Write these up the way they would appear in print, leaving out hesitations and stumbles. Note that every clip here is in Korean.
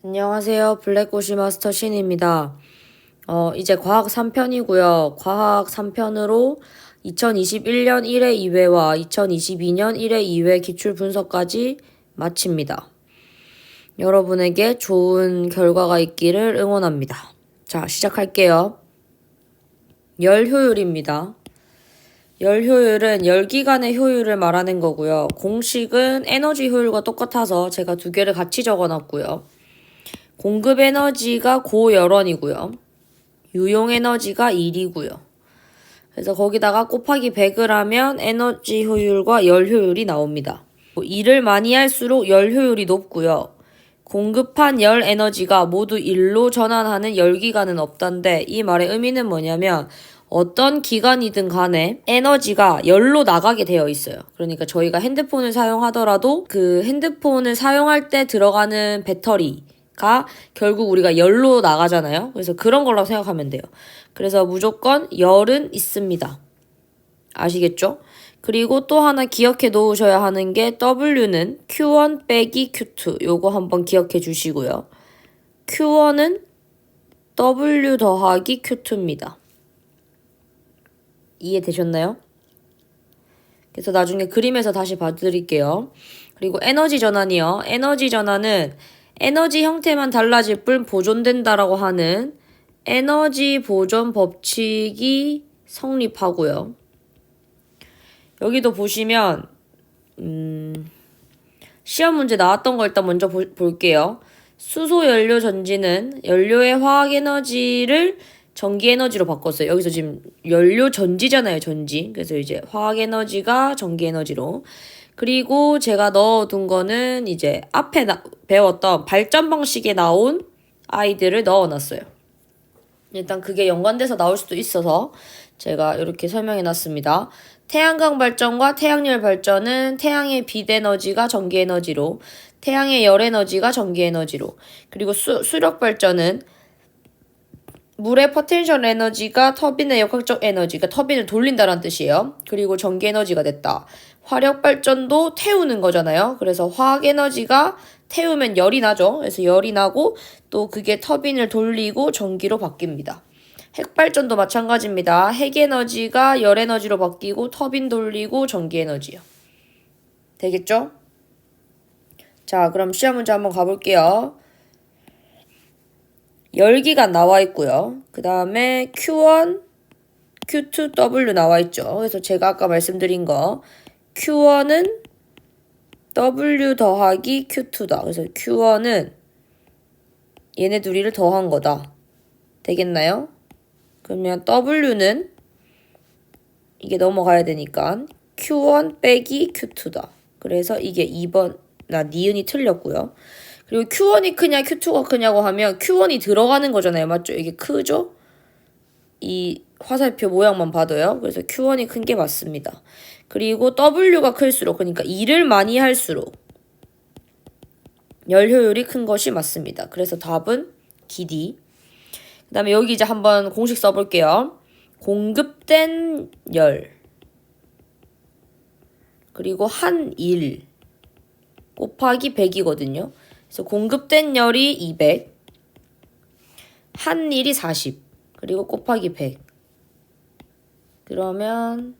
안녕하세요. 블랙고시 마스터 신입니다. 이제 과학 3편이고요. 과학 3편으로 2021년 1회 2회와 2022년 1회 2회 기출 분석까지 마칩니다. 여러분에게 좋은 결과가 있기를 응원합니다. 자, 시작할게요. 열 효율입니다. 열 효율은 열기관의 효율을 말하는 거고요. 공식은 에너지 효율과 똑같아서 제가 두 개를 같이 적어놨고요. 공급 에너지가 고열원이고요. 유용 에너지가 1이고요. 그래서 거기다가 곱하기 100을 하면 에너지 효율과 열 효율이 나옵니다. 일을 많이 할수록 열 효율이 높고요. 공급한 열 에너지가 모두 1로 전환하는 열기관은 없던데 이 말의 의미는 뭐냐면 어떤 기관이든 간에 에너지가 열로 나가게 되어 있어요. 그러니까 저희가 핸드폰을 사용하더라도 그 핸드폰을 사용할 때 들어가는 배터리가 결국 우리가 열로 나가잖아요. 그래서 그런 걸로 생각하면 돼요. 그래서 무조건 열은 있습니다. 아시겠죠? 그리고 또 하나 기억해 놓으셔야 하는 게 W는 Q1 빼기 Q2 요거 한번 기억해 주시고요. Q1은 W 더하기 Q2입니다. 이해되셨나요? 그래서 나중에 그림에서 다시 봐드릴게요. 그리고 에너지 전환이요. 에너지 전환은 에너지 형태만 달라질 뿐 보존된다라고 하는 에너지 보존 법칙이 성립하고요. 여기도 보시면 시험 문제 나왔던 거 일단 먼저 볼게요. 수소 연료 전지는 연료의 화학 에너지를 전기 에너지로 바꿨어요. 여기서 지금 연료 전지잖아요, 전지. 그래서 이제 화학 에너지가 전기 에너지로. 그리고 제가 넣어둔 거는 이제 앞에 배웠던 발전 방식에 나온 아이들을 넣어놨어요. 일단 그게 연관돼서 나올 수도 있어서 제가 이렇게 설명해 놨습니다. 태양광 발전과 태양열 발전은 태양의 빛 에너지가 전기 에너지로, 태양의 열 에너지가 전기 에너지로, 그리고 수력 발전은 물의 포텐셜 에너지가 터빈의 역학적 에너지, 그러니까 터빈을 돌린다는 뜻이에요. 그리고 전기 에너지가 됐다. 화력 발전도 태우는 거잖아요. 그래서 화학 에너지가 태우면 열이 나죠. 그래서 열이 나고 또 그게 터빈을 돌리고 전기로 바뀝니다. 핵 발전도 마찬가지입니다. 핵 에너지가 열 에너지로 바뀌고 터빈 돌리고 전기 에너지요. 되겠죠? 자, 그럼 시험 문제 한번 가볼게요. 열기관 나와 있고요. 그 다음에 Q1, Q2, W 나와 있죠. 그래서 제가 아까 말씀드린 거 Q1은 W 더하기 Q2다. 그래서 Q1은 얘네 둘이를 더한 거다. 되겠나요? 그러면 W는 이게 넘어가야 되니까 Q1 빼기 Q2다. 그래서 이게 2번, 니은이 틀렸고요. 그리고 Q1이 크냐 Q2가 크냐고 하면 Q1이 들어가는 거잖아요. 맞죠? 이게 크죠? 이 화살표 모양만 봐도요. 그래서 Q1이 큰 게 맞습니다. 그리고 W가 클수록, 그러니까 일을 많이 할수록 열 효율이 큰 것이 맞습니다. 그래서 답은 기디. 그 다음에 여기 이제 한번 공식 써볼게요. 공급된 열 그리고 한 일 곱하기 100이거든요. 그래서 공급된 열이 200, 한 일이 40, 그리고 곱하기 100. 그러면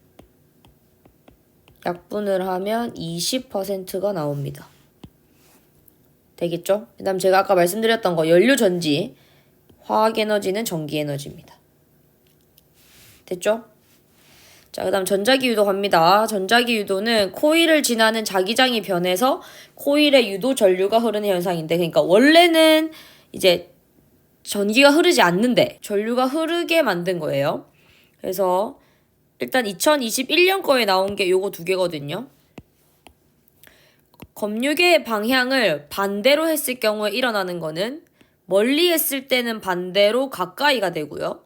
약분을 하면 20%가 나옵니다. 되겠죠? 그 다음 제가 아까 말씀드렸던 거 연료 전지, 화학 에너지는 전기 에너지입니다. 됐죠? 자, 그 다음 전자기 유도 갑니다. 전자기 유도는 코일을 지나는 자기장이 변해서 코일에 유도 전류가 흐르는 현상인데, 그러니까 원래는 이제 전기가 흐르지 않는데 전류가 흐르게 만든 거예요. 그래서 일단 2021년 거에 나온 게 요거 두 개거든요. 검유계의 방향을 반대로 했을 경우에 일어나는 거는 멀리 했을 때는 반대로 가까이가 되고요.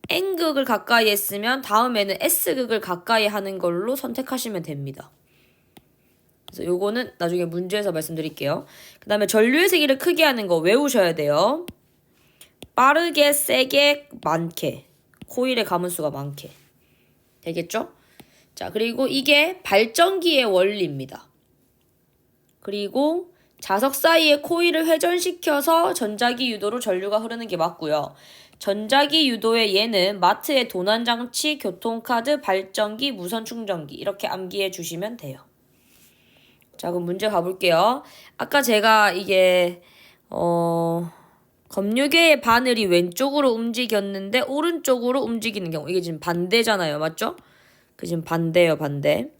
N극을 가까이 했으면 다음에는 S극을 가까이 하는 걸로 선택하시면 됩니다. 그래서 요거는 나중에 문제에서 말씀드릴게요. 그 다음에 전류의 세기를 크게 하는 거 외우셔야 돼요. 빠르게, 세게, 많게. 코일의 가문수가 많게. 되겠죠? 자, 그리고 이게 발전기의 원리입니다. 그리고 자석 사이에 코일을 회전시켜서 전자기 유도로 전류가 흐르는 게 맞고요. 전자기 유도의 예는 마트의 도난장치, 교통카드, 발전기, 무선 충전기 이렇게 암기해 주시면 돼요. 자, 그럼 문제 가볼게요. 아까 제가 이게 검유계의 바늘이 왼쪽으로 움직였는데 오른쪽으로 움직이는 경우, 이게 지금 반대잖아요. 맞죠? 그 지금 반대예요, 반대.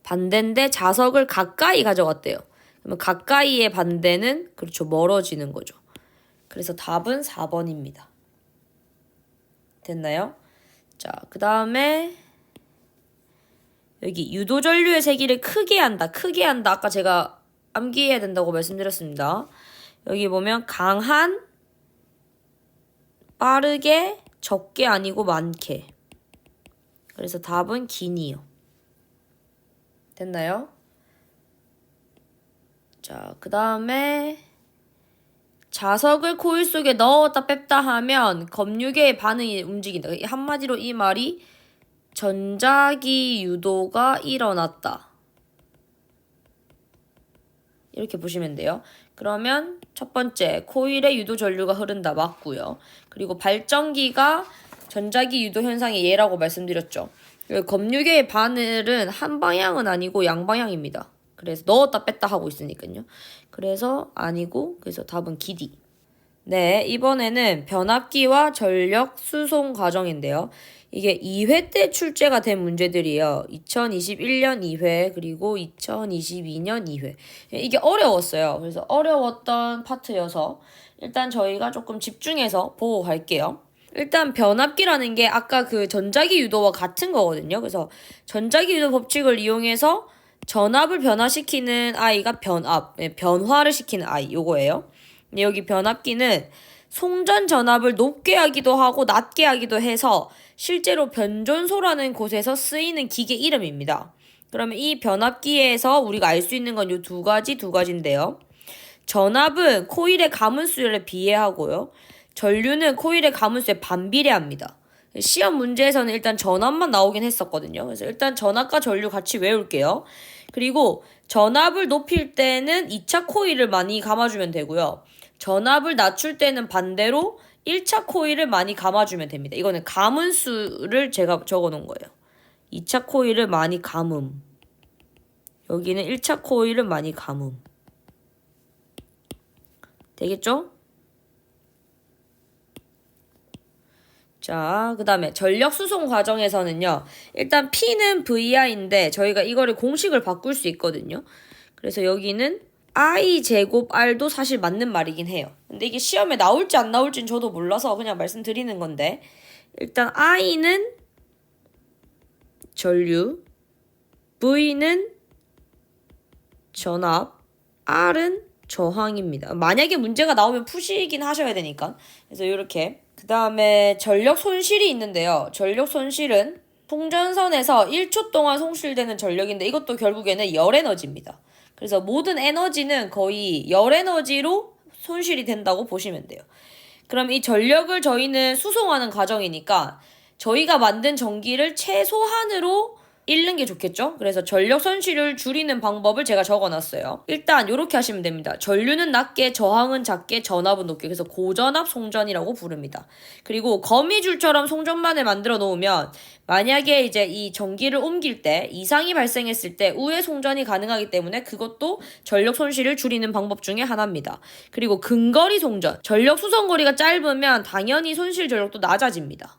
반대인데 자석을 가까이 가져갔대요. 그러면 가까이의 반대는 그렇죠, 멀어지는 거죠. 그래서 답은 4번입니다. 됐나요? 자, 그 다음에 여기 유도전류의 세기를 크게 한다. 크게 한다. 아까 제가 암기해야 된다고 말씀드렸습니다. 여기 보면 강한, 빠르게, 적게 아니고 많게. 그래서 답은 긴이요. 됐나요? 자, 그 다음에 자석을 코일 속에 넣었다 뺐다 하면 검유계의 반응이 움직인다. 한마디로 이 말이 전자기 유도가 일어났다. 이렇게 보시면 돼요. 그러면 첫 번째, 코일에 유도 전류가 흐른다. 맞고요. 그리고 발전기가 전자기 유도 현상의 예라고 말씀드렸죠. 검유계의 바늘은 한 방향은 아니고 양방향입니다. 그래서 넣었다 뺐다 하고 있으니까요. 그래서 아니고, 그래서 답은 기디. 네, 이번에는 변압기와 전력 수송 과정인데요. 이게 2회 때 출제가 된 문제들이에요. 2021년 2회, 그리고 2022년 2회. 이게 어려웠어요. 그래서 어려웠던 파트여서 일단 저희가 조금 집중해서 보고 갈게요. 일단 변압기라는 게 아까 그 전자기 유도와 같은 거거든요. 그래서 전자기 유도 법칙을 이용해서 전압을 변화시키는 아이가 변화를 시키는 아이, 요거예요. 여기 변압기는 송전 전압을 높게 하기도 하고 낮게 하기도 해서 실제로 변전소라는 곳에서 쓰이는 기계 이름입니다. 그러면 이 변압기에서 우리가 알 수 있는 건 이 두 가지인데요. 전압은 코일의 가문수열에 비례하고요. 전류는 코일의 가문수에 반비례합니다. 시험 문제에서는 일단 전압만 나오긴 했었거든요. 그래서 일단 전압과 전류 같이 외울게요. 그리고 전압을 높일 때는 2차 코일을 많이 감아주면 되고요. 전압을 낮출 때는 반대로 1차 코일을 많이 감아주면 됩니다. 이거는 감은수를 제가 적어놓은 거예요. 2차 코일을 많이 감음. 여기는 1차 코일을 많이 감음. 되겠죠? 자, 그 다음에 전력 수송 과정에서는요. 일단 P는 VI인데 저희가 이거를 공식을 바꿀 수 있거든요. 그래서 여기는 I 제곱 R도 사실 맞는 말이긴 해요. 근데 이게 시험에 나올지 안 나올지는 저도 몰라서 그냥 말씀드리는 건데 일단 I는 전류, V는 전압, R은 저항입니다. 만약에 문제가 나오면 푸시긴 하셔야 되니까. 그래서 이렇게. 그 다음에 전력 손실이 있는데요. 전력 손실은 송전선에서 1초 동안 손실되는 전력인데 이것도 결국에는 열에너지입니다. 그래서 모든 에너지는 거의 열에너지로 손실이 된다고 보시면 돼요. 그럼 이 전력을 저희는 수송하는 과정이니까 저희가 만든 전기를 최소한으로 잃는 게 좋겠죠? 그래서 전력 손실을 줄이는 방법을 제가 적어놨어요. 일단 이렇게 하시면 됩니다. 전류는 낮게, 저항은 작게, 전압은 높게. 그래서 고전압 송전이라고 부릅니다. 그리고 거미줄처럼 송전만을 만들어 놓으면 만약에 이제 이 전기를 옮길 때 이상이 발생했을 때 우회 송전이 가능하기 때문에 그것도 전력 손실을 줄이는 방법 중에 하나입니다. 그리고 근거리 송전. 전력 수송거리가 짧으면 당연히 손실 전력도 낮아집니다.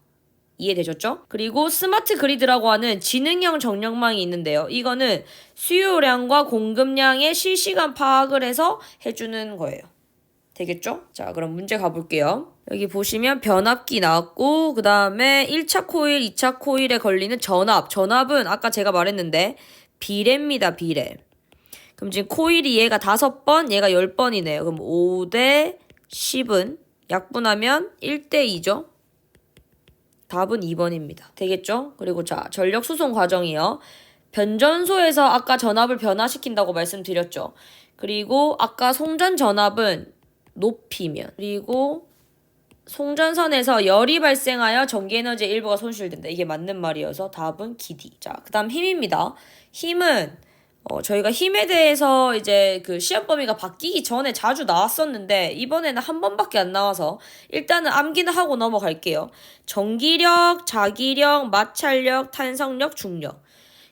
이해되셨죠? 그리고 스마트 그리드라고 하는 지능형 정력망이 있는데요. 이거는 수요량과 공급량의 실시간 파악을 해서 해주는 거예요. 되겠죠? 자, 그럼 문제 가볼게요. 여기 보시면 변압기 나왔고 그 다음에 1차 코일, 2차 코일에 걸리는 전압. 전압은 아까 제가 말했는데 비례입니다. 비례. 그럼 지금 코일이 얘가 5번, 얘가 10번이네요. 그럼 5대 10은 약분하면 1대 2죠? 답은 2번입니다. 되겠죠? 그리고 자, 전력 수송 과정이요. 변전소에서 아까 전압을 변화시킨다고 말씀드렸죠. 그리고 아까 송전 전압은 높이면 그리고 송전선에서 열이 발생하여 전기에너지의 일부가 손실된다. 이게 맞는 말이어서 답은 기디. 자, 그 다음 힘입니다. 힘은 저희가 힘에 대해서 이제 그 시험 범위가 바뀌기 전에 자주 나왔었는데 이번에는 한 번밖에 안 나와서 일단은 암기는 하고 넘어갈게요. 전기력, 자기력, 마찰력, 탄성력, 중력.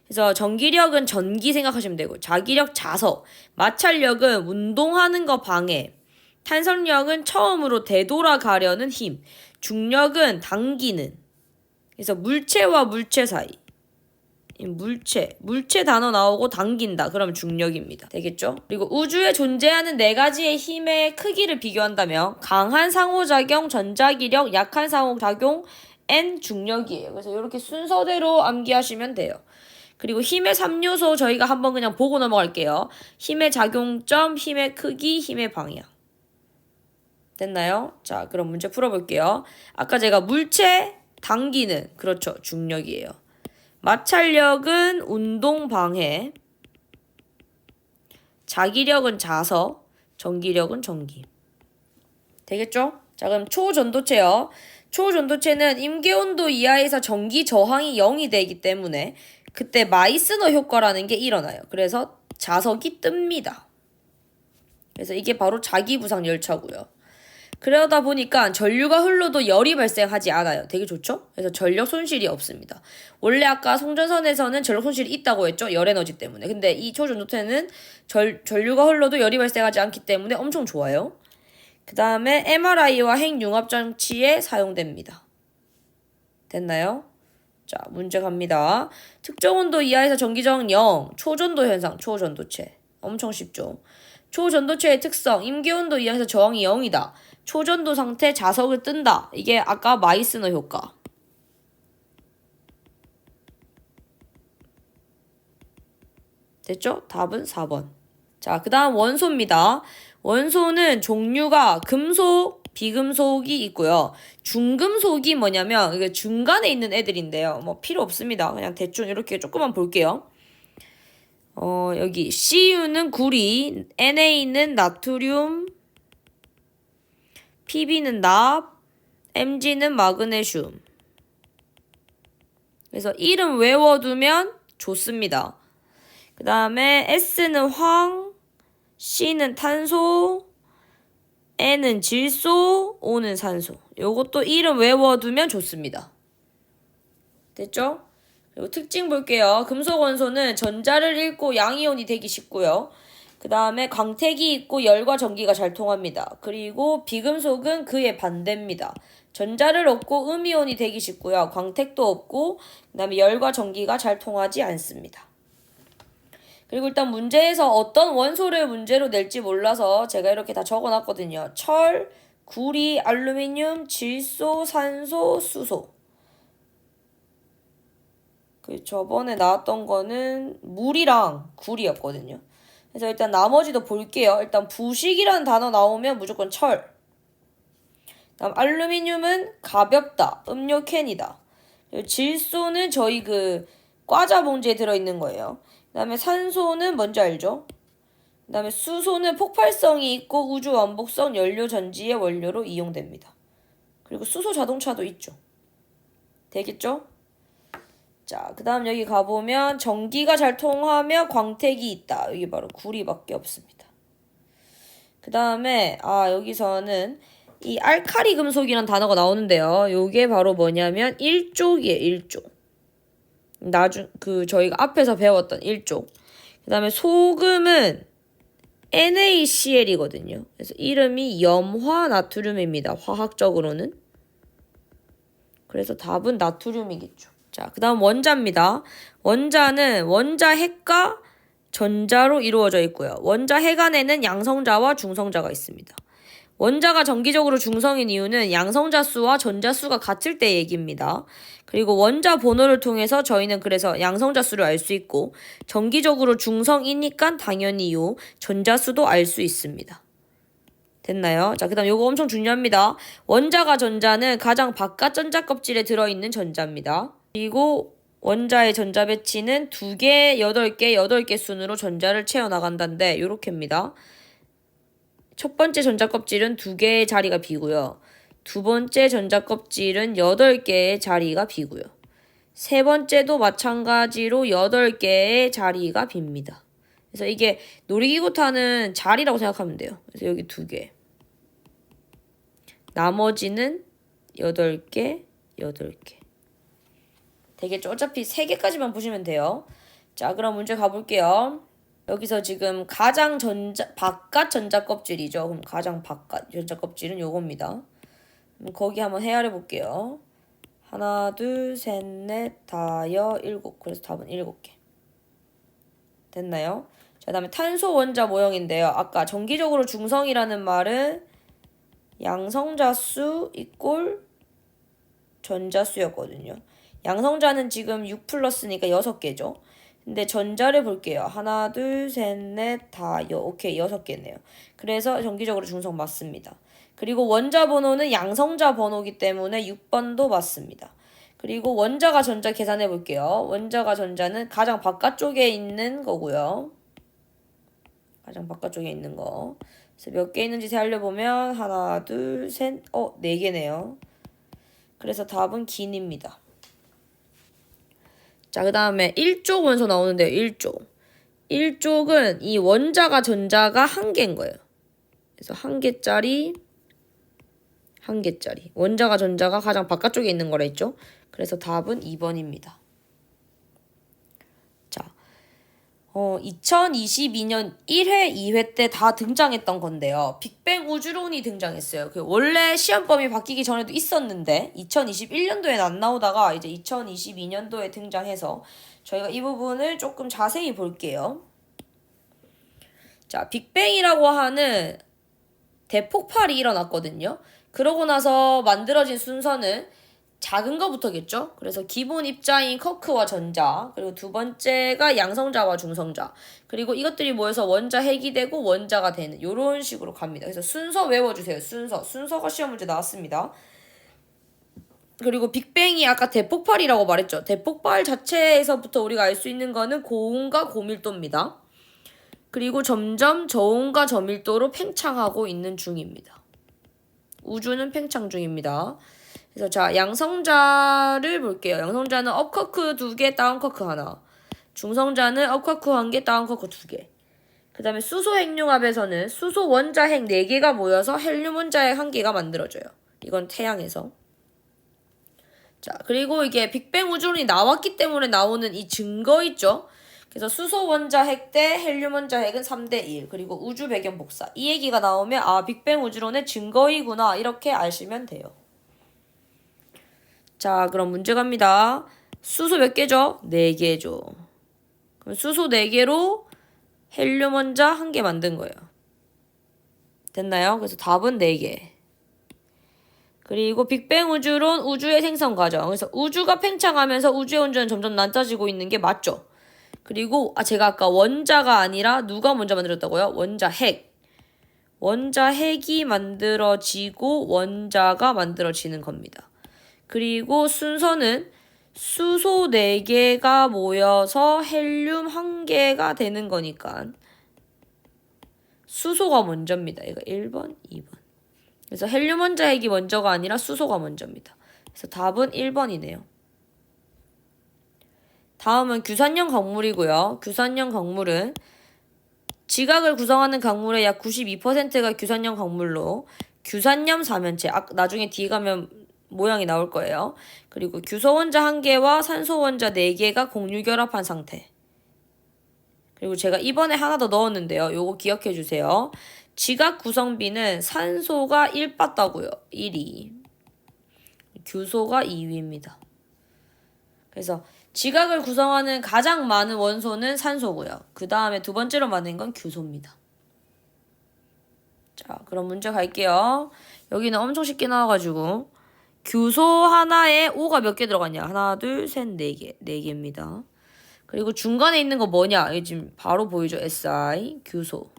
그래서 전기력은 전기 생각하시면 되고 자기력 자석, 마찰력은 운동하는 거 방해, 탄성력은 처음으로 되돌아가려는 힘, 중력은 당기는. 그래서 물체와 물체 사이. 물체 단어 나오고 당긴다. 그러면 중력입니다. 되겠죠? 그리고 우주에 존재하는 네 가지의 힘의 크기를 비교한다면 강한 상호작용, 전자기력, 약한 상호작용, N 중력이에요. 그래서 이렇게 순서대로 암기하시면 돼요. 그리고 힘의 3요소 저희가 한번 그냥 보고 넘어갈게요. 힘의 작용점, 힘의 크기, 힘의 방향. 됐나요? 자, 그럼 문제 풀어볼게요. 아까 제가 물체, 당기는, 그렇죠. 중력이에요. 마찰력은 운동 방해, 자기력은 자석, 전기력은 전기. 되겠죠? 자, 그럼 초전도체요. 초전도체는 임계온도 이하에서 전기 저항이 0이 되기 때문에 그때 마이스너 효과라는 게 일어나요. 그래서 자석이 뜹니다. 그래서 이게 바로 자기부상 열차고요. 그러다 보니까 전류가 흘러도 열이 발생하지 않아요. 되게 좋죠? 그래서 전력 손실이 없습니다. 원래 아까 송전선에서는 전력 손실이 있다고 했죠? 열 에너지 때문에. 근데 이 초전도체는 전류가 흘러도 열이 발생하지 않기 때문에 엄청 좋아요. 그 다음에 MRI와 핵융합장치에 사용됩니다. 됐나요? 자, 문제 갑니다. 특정 온도 이하에서 전기저항 0, 초전도 현상, 초전도체. 엄청 쉽죠? 초전도체의 특성, 임계온도 이하에서 저항이 0이다. 초전도 상태 자석을 뜬다. 이게 아까 마이스너 효과. 됐죠? 답은 4번. 자, 그 다음 원소입니다. 원소는 종류가 금속, 비금속이 있고요. 중금속이 뭐냐면 이게 중간에 있는 애들인데요. 뭐 필요 없습니다. 그냥 대충 이렇게 조금만 볼게요. 여기 CU는 구리, NA는 나트륨, PB는 납, MG는 마그네슘. 그래서 이름 외워두면 좋습니다. 그 다음에 S는 황, C는 탄소, N은 질소, O는 산소. 요것도 이름 외워두면 좋습니다. 됐죠? 그리고 특징 볼게요. 금속 원소는 전자를 잃고 양이온이 되기 쉽고요. 그 다음에 광택이 있고 열과 전기가 잘 통합니다. 그리고 비금속은 그의 반대입니다. 전자를 얻고 음이온이 되기 쉽고요. 광택도 없고 그 다음에 열과 전기가 잘 통하지 않습니다. 그리고 일단 문제에서 어떤 원소를 문제로 낼지 몰라서 제가 이렇게 다 적어놨거든요. 철, 구리, 알루미늄, 질소, 산소, 수소. 저번에 나왔던 거는 물이랑 구리였거든요. 그래서 일단 나머지도 볼게요. 일단 부식이라는 단어 나오면 무조건 철. 다음 알루미늄은 가볍다. 음료 캔이다. 질소는 저희 그 과자 봉지에 들어있는 거예요. 그 다음에 산소는 뭔지 알죠? 그 다음에 수소는 폭발성이 있고 우주 왕복성 연료 전지의 원료로 이용됩니다. 그리고 수소 자동차도 있죠. 되겠죠? 자, 그 다음 여기 가보면 전기가 잘 통하며 광택이 있다. 여기 바로 구리밖에 없습니다. 그 다음에 여기서는 이 알카리 금속이라는 단어가 나오는데요. 요게 바로 뭐냐면 일족이에요. 일족. 저희가 앞에서 배웠던 일족. 그 다음에 소금은 NaCl이거든요. 그래서 이름이 염화 나트륨입니다. 화학적으로는. 그래서 답은 나트륨이겠죠. 자, 그 다음 원자입니다. 원자는 원자핵과 전자로 이루어져 있고요. 원자핵 안에는 양성자와 중성자가 있습니다. 원자가 정기적으로 중성인 이유는 양성자 수와 전자 수가 같을 때 얘기입니다. 그리고 원자 번호를 통해서 저희는 그래서 양성자 수를 알 수 있고 정기적으로 중성이니까 당연히 요 전자 수도 알 수 있습니다. 됐나요? 자, 그 다음 요거 엄청 중요합니다. 원자가 전자는 가장 바깥 전자 껍질에 들어있는 전자입니다. 그리고 원자의 전자 배치는 2개, 8개, 8개 순으로 전자를 채워나간다는데 요렇게입니다. 첫 번째 전자 껍질은 2개의 자리가 비고요. 두 번째 전자 껍질은 8개의 자리가 비고요. 세 번째도 마찬가지로 8개의 자리가 빕니다. 그래서 이게 놀이기구 타는 자리라고 생각하면 돼요. 그래서 여기 2개. 나머지는 8개, 8개. 되겠죠? 어차피 3개까지만 보시면 돼요. 자, 그럼 문제 가볼게요. 여기서 지금 바깥 전자 껍질이죠. 그럼 가장 바깥 전자 껍질은 요겁니다. 그럼 거기 한번 헤아려 볼게요. 하나, 둘, 셋, 넷, 다여, 7. 그래서 답은 7개. 됐나요? 자, 그다음에 탄소 원자 모형인데요. 아까 정기적으로 중성이라는 말은 양성자수 이꼴 전자수였거든요. 양성자는 지금 6 플러스니까 6개죠. 근데 전자를 볼게요. 하나, 둘, 셋, 넷, 다여. 오케이, 6개네요. 그래서 정기적으로 중성 맞습니다. 그리고 원자 번호는 양성자 번호이기 때문에 6번도 맞습니다. 그리고 원자가 전자 계산해 볼게요. 원자가 전자는 가장 바깥쪽에 있는 거고요. 가장 바깥쪽에 있는 거. 그래서 몇 개 있는지 세알려보면 하나, 둘, 셋, 4개네요. 그래서 답은 긴입니다. 자, 그 다음에 1쪽 원소 나오는데요. 1쪽. 1쪽은 이 원자가 전자가 1개인 거예요. 그래서 1개짜리, 1개짜리. 원자가 전자가 가장 바깥쪽에 있는 거라 했죠. 그래서 답은 2번입니다. 자, 2022년 1회, 2회 때 다 등장했던 건데요. 빅뱅 우주론이 등장했어요. 원래 시험범위 바뀌기 전에도 있었는데 2021년도에는 안 나오다가 이제 2022년도에 등장해서 저희가 이 부분을 조금 자세히 볼게요. 자, 빅뱅이라고 하는 대폭발이 일어났거든요. 그러고 나서 만들어진 순서는 작은 거부터겠죠. 그래서 기본 입자인 커크와 전자, 그리고 두 번째가 양성자와 중성자, 그리고 이것들이 모여서 원자 핵이 되고 원자가 되는 이런 식으로 갑니다. 그래서 순서 외워주세요. 순서가 시험 문제 나왔습니다. 그리고 빅뱅이 아까 대폭발이라고 말했죠. 대폭발 자체에서부터 우리가 알 수 있는 거는 고온과 고밀도입니다. 그리고 점점 저온과 저밀도로 팽창하고 있는 중입니다. 우주는 팽창 중입니다. 그래서 자, 양성자를 볼게요. 양성자는 업커크 2개, 다운커크 1. 중성자는 업커크 1개, 다운커크 2개. 그 다음에 수소 핵융합에서는 수소 원자핵 4개가 모여서 헬륨 원자핵 1개가 만들어져요. 이건 태양에서. 자, 그리고 이게 빅뱅 우주론이 나왔기 때문에 나오는 이 증거 있죠? 그래서 수소 원자핵 대 헬륨 원자핵은 3대1. 그리고 우주 배경 복사. 이 얘기가 나오면 아, 빅뱅 우주론의 증거이구나. 이렇게 아시면 돼요. 자, 그럼 문제 갑니다. 수소 몇 개죠? 4개죠. 그럼 수소 4개로 헬륨 원자 1개 만든 거예요. 됐나요? 그래서 답은 4개. 그리고 빅뱅 우주론 우주의 생성 과정. 그래서 우주가 팽창하면서 우주의 온도는 점점 낮아지고 있는 게 맞죠? 그리고 제가 아까 원자가 아니라 누가 먼저 만들었다고요? 원자핵. 원자핵이 만들어지고 원자가 만들어지는 겁니다. 그리고 순서는 수소 4개가 모여서 헬륨 1개가 되는 거니까 수소가 먼저입니다. 이거 1번, 2번. 그래서 헬륨 원자핵이 먼저가 아니라 수소가 먼저입니다. 그래서 답은 1번이네요. 다음은 규산염 광물이고요. 규산염 광물은 지각을 구성하는 광물의 약 92%가 규산염 광물로 규산염 사면체, 나중에 뒤에 가면 모양이 나올 거예요. 그리고 규소 원자 1개와 산소 원자 4개가 공유 결합한 상태. 그리고 제가 이번에 하나 더 넣었는데요. 요거 기억해 주세요. 지각 구성비는 산소가 1 빠따고요. 1위. 규소가 2위입니다. 그래서 지각을 구성하는 가장 많은 원소는 산소고요. 그 다음에 두 번째로 많은 건 규소입니다. 자, 그럼 문제 갈게요. 여기는 엄청 쉽게 나와가지고 규소 하나에 O가 몇 개 들어갔냐? 하나, 둘, 셋, 4개. 4개입니다. 그리고 중간에 있는 거 뭐냐? 여기 지금 바로 보이죠? Si, 규소.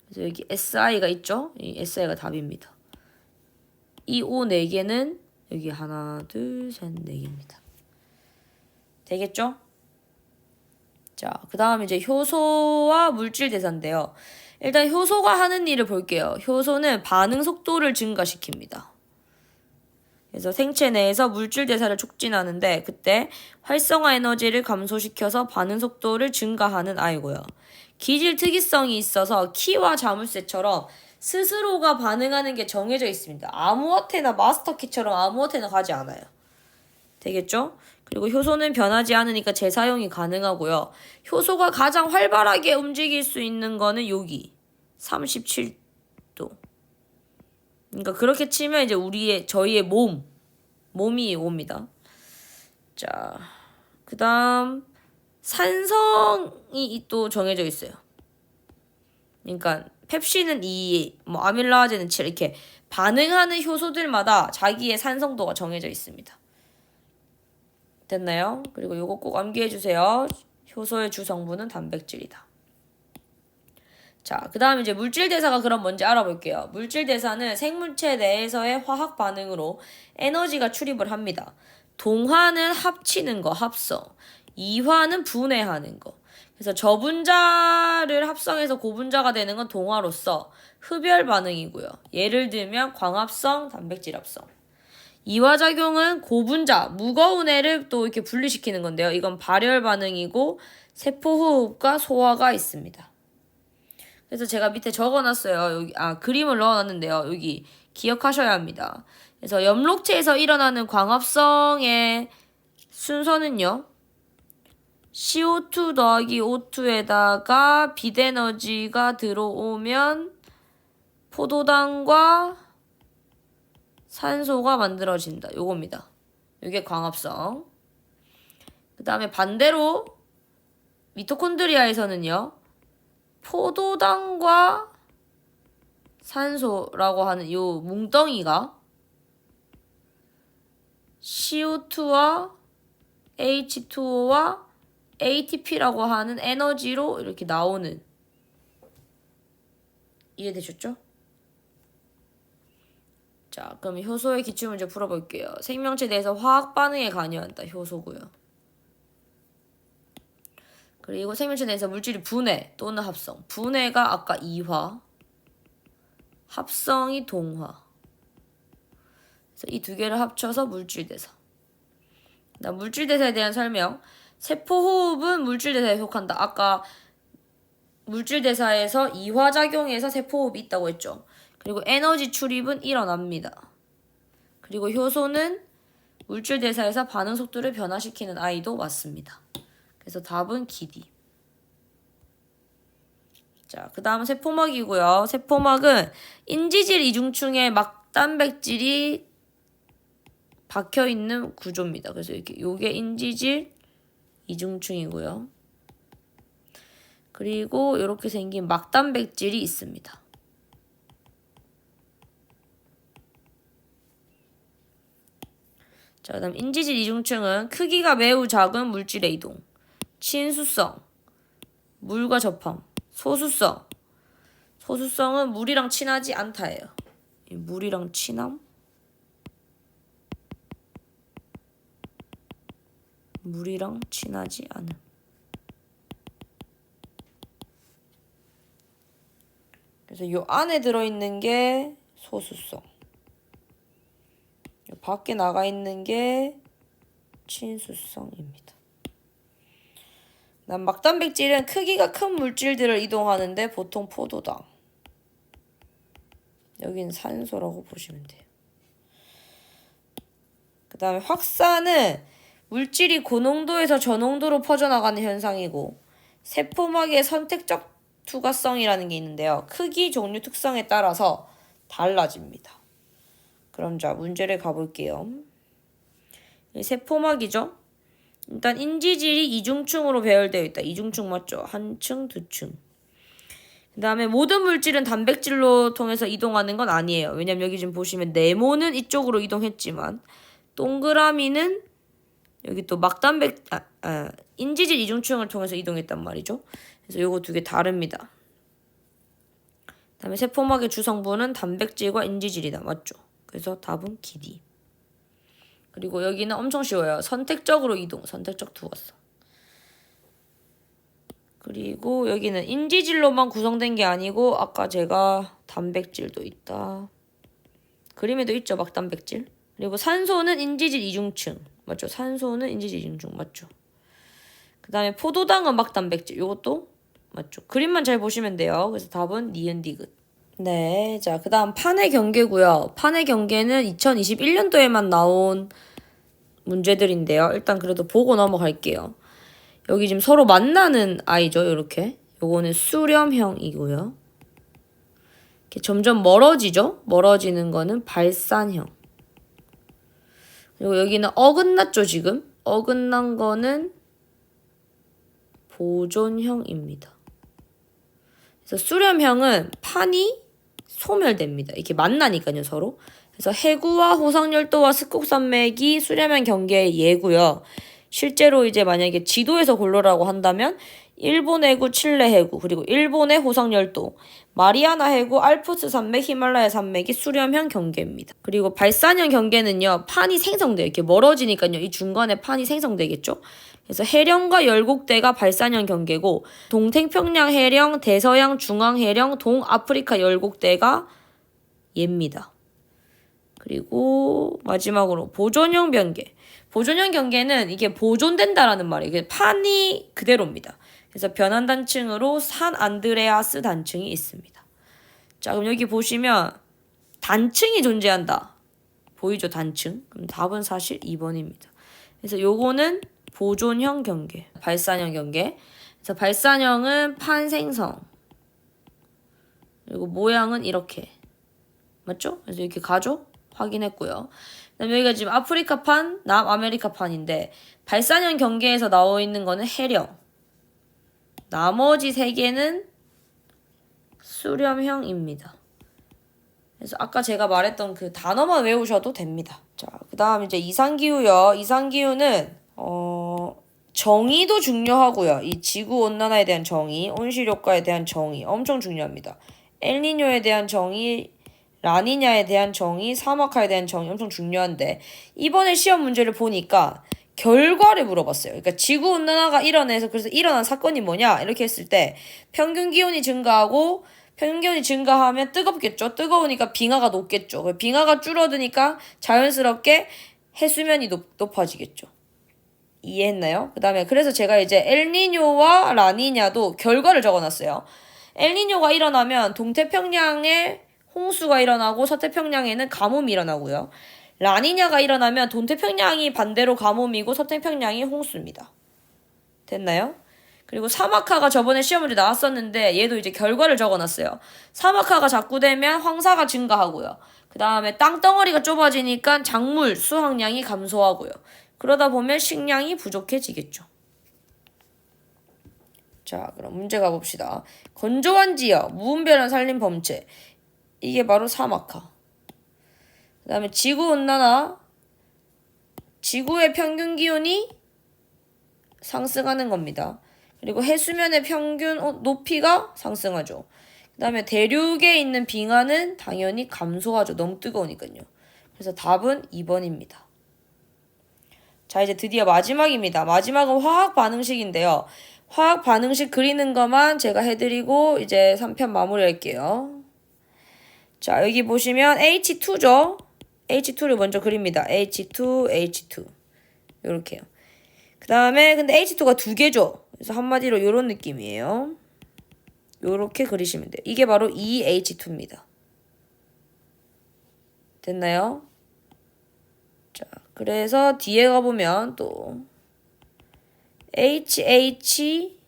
그래서 여기 SI가 있죠? 이 SI가 답입니다. 이 O 4개는 여기 하나, 둘, 셋, 4개입니다. 되겠죠? 자, 그 다음 이제 효소와 물질 대사인데요. 일단 효소가 하는 일을 볼게요. 효소는 반응 속도를 증가시킵니다. 그래서 생체 내에서 물질 대사를 촉진하는데 그때 활성화 에너지를 감소시켜서 반응 속도를 증가하는 아이고요. 기질 특이성이 있어서 키와 자물쇠처럼 스스로가 반응하는 게 정해져 있습니다. 아무한테나 마스터키처럼 아무한테나 가지 않아요. 되겠죠? 그리고 효소는 변하지 않으니까 재사용이 가능하고요. 효소가 가장 활발하게 움직일 수 있는 거는 여기 37도. 그러니까 그렇게 치면 이제 저희의 몸이 옵니다. 자, 그다음 산성이 또 정해져 있어요. 그러니까 펩신은 2, 뭐 아밀라제는 7 이렇게 반응하는 효소들마다 자기의 산성도가 정해져 있습니다. 됐나요? 그리고 요거 꼭 암기해 주세요. 효소의 주 성분은 단백질이다. 자, 그 다음 이제 물질 대사가 그럼 뭔지 알아볼게요. 물질 대사는 생물체 내에서의 화학 반응으로 에너지가 출입을 합니다. 동화는 합치는 거, 합성. 이화는 분해하는 거. 그래서 저분자를 합성해서 고분자가 되는 건 동화로서 흡열 반응이고요. 예를 들면 광합성, 단백질 합성. 이화작용은 고분자, 무거운 애를 또 이렇게 분리시키는 건데요. 이건 발열 반응이고 세포호흡과 소화가 있습니다. 그래서 제가 밑에 적어놨어요. 여기 그림을 넣어놨는데요. 여기 기억하셔야 합니다. 그래서 염록체에서 일어나는 광합성의 순서는요. CO2 더하기 O2에다가 빛에너지가 들어오면 포도당과 산소가 만들어진다. 요겁니다. 요게 광합성. 그 다음에 반대로 미토콘드리아에서는요. 포도당과 산소라고 하는 요 뭉덩이가 CO2와 H2O와 ATP라고 하는 에너지로 이렇게 나오는 이해되셨죠? 자, 그럼 효소의 기출문제 풀어볼게요. 생명체 내에서 화학 반응에 관여한다. 효소고요. 그리고 생명체 내에서 물질이 분해 또는 합성. 분해가 아까 이화, 합성이 동화. 그래서 이 두 개를 합쳐서 물질대사. 그다음 물질대사에 대한 설명. 세포호흡은 물질대사에 속한다. 아까 물질대사에서 이화작용에서 세포호흡이 있다고 했죠. 그리고 에너지 출입은 일어납니다. 그리고 효소는 물질대사에서 반응 속도를 변화시키는 아이도 맞습니다. 그래서 답은 기디. 자, 그 다음 세포막이고요. 세포막은 인지질 이중층에 막단백질이 박혀있는 구조입니다. 그래서 이렇게 요게 인지질 이중층이고요. 그리고 이렇게 생긴 막단백질이 있습니다. 자, 그다음 인지질 이중층은 크기가 매우 작은 물질의 이동, 친수성, 물과 접함, 소수성은 물이랑 친하지 않다예요. 물이랑 친함, 물이랑 친하지 않음. 그래서 요 안에 들어있는 게 소수성, 요 밖에 나가 있는 게 친수성입니다. 막단백질은 크기가 큰 물질들을 이동하는데 보통 포도당. 여기는 산소라고 보시면 돼요. 그 다음에 확산은 물질이 고농도에서 저농도로 퍼져나가는 현상이고 세포막의 선택적 투과성이라는 게 있는데요. 크기, 종류, 특성에 따라서 달라집니다. 그럼 자 문제를 가볼게요. 세포막이죠. 일단 인지질이 이중층으로 배열되어 있다. 이중층 맞죠? 한 층, 두 층. 그 다음에 모든 물질은 단백질로 통해서 이동하는 건 아니에요. 왜냐면 여기 지금 보시면 네모는 이쪽으로 이동했지만 동그라미는 여기 또 인지질 이중층을 통해서 이동했단 말이죠. 그래서 요거 두 개 다릅니다. 그 다음에 세포막의 주성분은 단백질과 인지질이다. 맞죠? 그래서 답은 기디. 그리고 여기는 엄청 쉬워요. 선택적으로 이동, 선택적 투과성. 그리고 여기는 인지질로만 구성된 게 아니고 아까 제가 단백질도 있다. 그림에도 있죠, 막단백질. 그리고 산소는 인지질 이중층. 맞죠? 산소는 인지질 이중층. 맞죠? 그 다음에 포도당은 막단백질. 요것도 맞죠? 그림만 잘 보시면 돼요. 그래서 답은 니은 디귿. 네. 자, 그 다음 판의 경계고요. 판의 경계는 2021년도에만 나온 문제들인데요. 일단 그래도 보고 넘어갈게요. 여기 지금 서로 만나는 아이죠. 이렇게. 요거는 수렴형이고요. 이렇게 점점 멀어지죠. 멀어지는 거는 발산형. 그리고 여기는 어긋났죠, 지금. 어긋난 거는 보존형입니다. 그래서 수렴형은 판이 소멸됩니다. 이렇게 만나니까요, 서로. 그래서 해구와 호상열도와 스콕산맥이 수렴형 경계의 예고요. 실제로 이제 만약에 지도에서 고르라고 한다면 일본 해구, 칠레 해구, 그리고 일본의 호상열도, 마리아나 해구, 알프스 산맥, 히말라야 산맥이 수렴형 경계입니다. 그리고 발산형 경계는요, 판이 생성돼요. 이렇게 멀어지니까요, 이 중간에 판이 생성되겠죠? 그래서 해령과 열곡대가 발산형 경계고, 동태평양 해령, 대서양 중앙 해령, 동아프리카 열곡대가 얘입니다. 그리고 마지막으로 보존형 경계. 보존형 경계는 이게 보존된다라는 말이에요. 이게 판이 그대로입니다. 그래서 변환 단층으로 산 안드레아스 단층이 있습니다. 자, 그럼 여기 보시면 단층이 존재한다. 보이죠? 단층. 그럼 답은 사실 2번입니다. 그래서 요거는 보존형 경계, 발산형 경계. 그래서 발산형은 판 생성. 그리고 모양은 이렇게. 맞죠? 그래서 이렇게 가죠? 확인했고요. 그다음에 여기가 지금 아프리카판, 남아메리카판인데 발산형 경계에서 나와 있는 거는 해령. 나머지 세 개는 수렴형입니다. 그래서 아까 제가 말했던 그 단어만 외우셔도 됩니다. 자, 그다음 이제 이상기후요. 이상기후는 정의도 중요하고요. 이 지구 온난화에 대한 정의, 온실 효과에 대한 정의 엄청 중요합니다. 엘니뇨에 대한 정의, 라니냐에 대한 정의, 사막화에 대한 정의 엄청 중요한데 이번에 시험 문제를 보니까 결과를 물어봤어요. 그러니까 지구 온난화가 일어나서 그래서 일어난 사건이 뭐냐 이렇게 했을 때 평균 기온이 증가하고 평균 기온이 증가하면 뜨겁겠죠. 뜨거우니까 빙하가 녹겠죠. 빙하가 줄어드니까 자연스럽게 해수면이 높아지겠죠. 이해했나요? 그 다음에 그래서 제가 이제 엘니뇨와 라니냐도 결과를 적어놨어요. 엘니뇨가 일어나면 동태평양에 홍수가 일어나고 서태평양에는 가뭄이 일어나고요. 라니냐가 일어나면 동태평양이 반대로 가뭄이고 서태평양이 홍수입니다. 됐나요? 그리고 사막화가 저번에 시험 문제 나왔었는데 얘도 이제 결과를 적어놨어요. 사막화가 자꾸 되면 황사가 증가하고요. 그 다음에 땅덩어리가 좁아지니까 작물 수확량이 감소하고요. 그러다 보면 식량이 부족해지겠죠. 자, 그럼 문제 가봅시다. 건조한 지역, 무분별한 산림 범죄. 이게 바로 사막화. 그 다음에 지구온난화. 지구의 평균 기온이 상승하는 겁니다. 그리고 해수면의 평균 높이가 상승하죠. 그 다음에 대륙에 있는 빙하는 당연히 감소하죠. 너무 뜨거우니까요. 그래서 답은 2번입니다. 자, 이제 드디어 마지막입니다. 마지막은 화학 반응식인데요. 화학 반응식 그리는 것만 제가 해드리고 이제 3편 마무리할게요. 자, 여기 보시면 H2죠. H2를 먼저 그립니다. H2, H2. 요렇게요. 그 다음에 근데 H2가 두 개죠. 그래서 한마디로 이런 느낌이에요. 요렇게 그리시면 돼요. 이게 바로 EH2입니다. 됐나요? 자, 그래서 뒤에 가보면 또 HHO가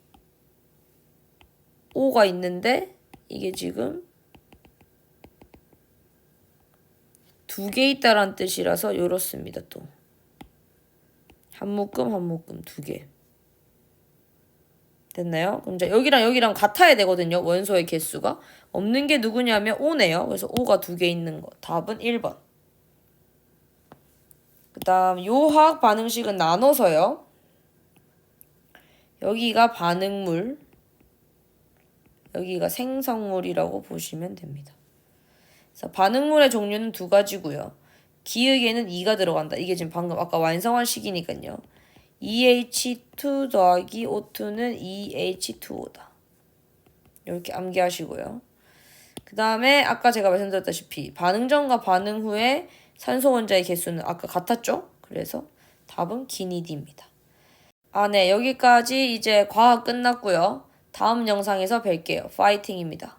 있는데 이게 지금 두 개 있다란 뜻이라서 요렇습니다. 또 한 묶음 두 개. 됐나요? 그럼 이제 여기랑 같아야 되거든요. 원소의 개수가. 없는 게 누구냐면 O네요. 그래서 O가 두 개 있는 거. 답은 1번. 그 다음 요 화학 반응식은 나눠서요. 여기가 반응물, 여기가 생성물이라고 보시면 됩니다. 그래서 반응물의 종류는 두 가지고요. 기역에는 2가 들어간다. 이게 지금 방금 아까 완성한 식이니까요. EH2 더하기 O2는 EH2O다. 이렇게 암기하시고요. 그 다음에 아까 제가 말씀드렸다시피 반응 전과 반응 후에 산소 원자의 개수는 아까 같았죠? 그래서 답은 기니디입니다. 네, 여기까지 이제 과학 끝났고요. 다음 영상에서 뵐게요. 파이팅입니다.